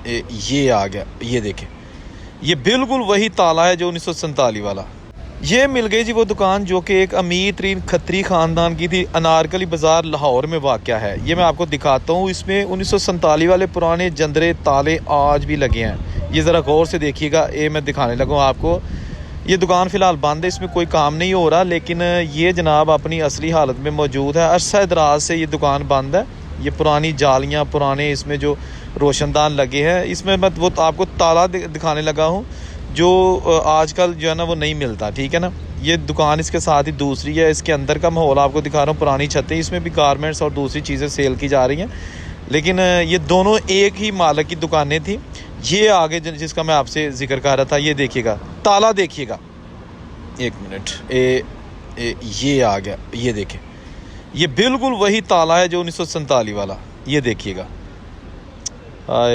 ये आ गया, ये देखें, ये बिल्कुल वही ताला है जो 1947 वाला। ये मिल गई जी वो दुकान जो कि एक अमीर तरीन खत्री ख़ानदान की थी, अनारकली बाज़ार लाहौर में वाक़या है। ये मैं आपको दिखाता हूँ। इसमें 1947 वाले पुराने जंदरे ताले आज भी लगे हैं। ये ज़रा गौर से देखिएगा। ये मैं दिखाने लगा हूँ आपको। ये दुकान फ़िलहाल बंद है, इसमें कोई काम नहीं हो रहा, लेकिन ये जनाब अपनी असली हालत में मौजूद है। अरसा दराज से ये दुकान बंद है। ये पुरानी जालियाँ, पुराने इसमें जो रोशनदान लगे हैं, इसमें मैं वो आपको ताला दिखाने लगा हूँ जो आजकल जो है ना वो नहीं मिलता, ठीक है ना। ये दुकान इसके साथ ही दूसरी है। इसके अंदर का माहौल आपको दिखा रहा हूँ। पुरानी छतें, इसमें भी गारमेंट्स और दूसरी चीज़ें सेल की जा रही हैं, लेकिन ये दोनों एक ही मालिक की दुकानें थी। ये आगे जिसका मैं आपसे जिक्र कर रहा था, ये देखिएगा ताला, देखिएगा, एक मिनट, ये आ गया, ये देखें, ये बिल्कुल वही ताला है जो 1947 वाला। ये देखिएगा, हाय।